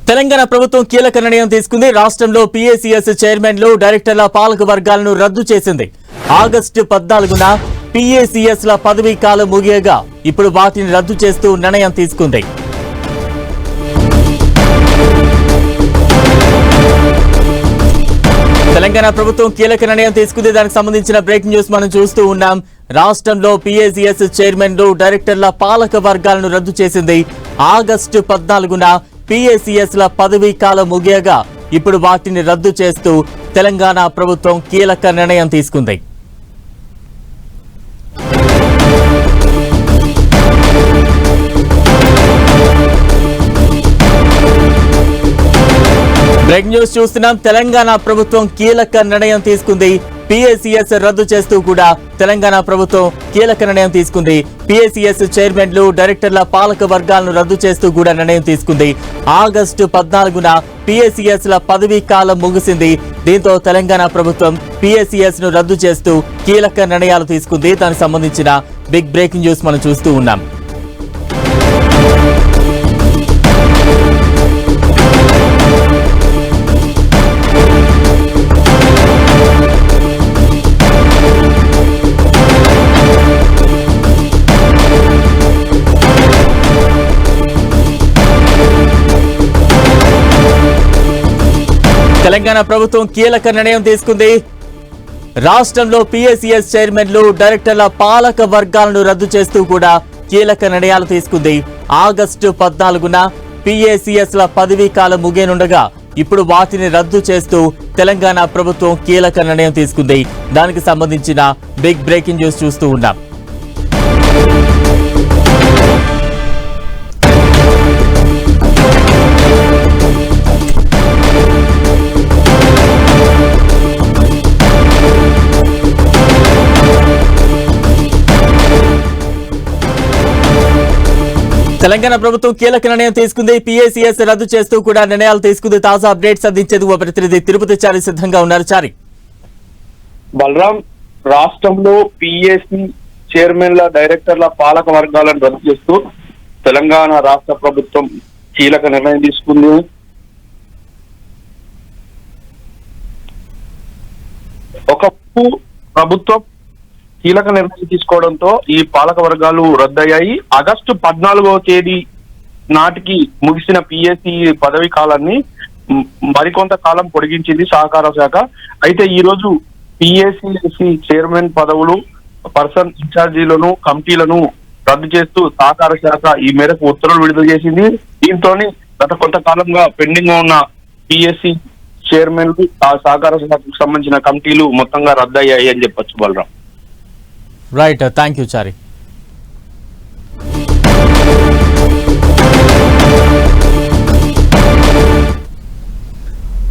తెలంగాణ ప్రభుత్వం కీలక నిర్ణయం తీసుకుంది. రాష్ట్రంలో పీఏసీఎస్ చైర్మన్లు, డైరెక్టర్ల పాలక వర్గాలను రద్దు చేసింది. ఆగస్టు 14న పీఏసీఎస్ల పదవీ కాలం ముగియగా ఇప్పుడు వాటిని రద్దు చేస్తూ నిర్ణయం తీసుకుంది. తెలంగాణ ప్రభుత్వం కీలక నిర్ణయం తీసుకుంది. దానికి సంబంధించిన బ్రేకింగ్ న్యూస్ మనం చూస్తూ ఉన్నాం. రాష్ట్రంలో పీఏసీఎస్ చైర్మన్లు, డైరెక్టర్ల పాలక వర్గాలను రద్దు చేసింది. ఆగస్టు 14న పీఏసీఎస్ల పదవీ కాలం ముగియగా ఇప్పుడు వాటిని రద్దు చేస్తూ తెలంగాణ ప్రభుత్వం కీలక నిర్ణయం తీసుకుంది. బ్రేకింగ్ న్యూస్ చూస్తున్నాం. తెలంగాణ ప్రభుత్వం కీలక నిర్ణయం తీసుకుంది. పీఏసీఎస్ రద్దు చేస్తూ కూడా తెలంగాణ ప్రభుత్వం కీలక నిర్ణయం తీసుకుంది. పీఏసీఎస్ చైర్మన్లు, డైరెక్టర్ల పాలక వర్గాలను రద్దు చేస్తూ కూడా నిర్ణయం తీసుకుంది. ఆగస్టు 14న పీఏసీఎస్ల పదవీ కాలం ముగిసింది. దీంతో తెలంగాణ ప్రభుత్వం పీఏసీఎస్ ను రద్దు చేస్తూ కీలక నిర్ణయాలు తీసుకుంది. దానికి సంబంధించిన బిగ్ బ్రేకింగ్ న్యూస్ మనం చూస్తూ ఉన్నాం. తెలంగాణ ప్రభుత్వం కీలక నిర్ణయం తీసుకుంది. రాష్ట్రంలో పీఏసీఎస్ చైర్మన్లు, డైరెక్టర్ల పాలక వర్గాలను రద్దు చేస్తూ కూడా కీలక నిర్ణయాలు తీసుకుంది. ఆగస్టు 14న పీఏసీఎస్ల పదవీ కాలం ముగియనుండగా ఇప్పుడు వాటిని రద్దు చేస్తూ తెలంగాణ ప్రభుత్వం కీలక నిర్ణయం తీసుకుంది. దానికి సంబంధించిన బిగ్ బ్రేకింగ్ న్యూస్ చూస్తూ ఉన్నాం. తెలంగాణ ప్రభుత్వం కీలక నిర్ణయం తీసుకుంది. పీఏసీఎస్ రద్దు చేస్తూ కూడా నిర్ణయాలు తీసుకుంది. తాజా అప్డేట్స్ అందించేందుకు ప్రతినిధి తిరుపతి చారి సిద్ధంగా ఉన్నారు. చారి, బలరాం, రాష్ట్రంలో పీఏసీ చైర్మన్ల, డైరెక్టర్ల పాలక వర్గాలను రద్దు చేస్తూ తెలంగాణ రాష్ట్ర ప్రభుత్వం కీలక నిర్ణయం తీసుకుంది. ఒకప్పుడు ప్రభుత్వం కీలక నిర్ణయం తీసుకోవడంతో ఈ పాలక వర్గాలు రద్దయ్యాయి. ఆగస్టు 14వ తేదీ నాటికి ముగిసిన పీఏసీ పదవీ కాలాన్ని మరికొంత కాలం పొడిగించింది సహకార శాఖ. అయితే ఈ రోజు పీఏసీ చైర్మన్ పదవులు, పర్సన్ ఇన్ఛార్జీలను, కమిటీలను రద్దు చేస్తూ సహకార శాఖ ఈ మేరకు ఉత్తర్వులు విడుదల చేసింది. దీంతో గత కొంతకాలంగా పెండింగ్ గా ఉన్న పీఏసీ చైర్మన్లు, ఆ సహకార శాఖకు సంబంధించిన కమిటీలు మొత్తంగా రద్దయ్యాయి అని చెప్పొచ్చు. Balaram, right, thank you Chari.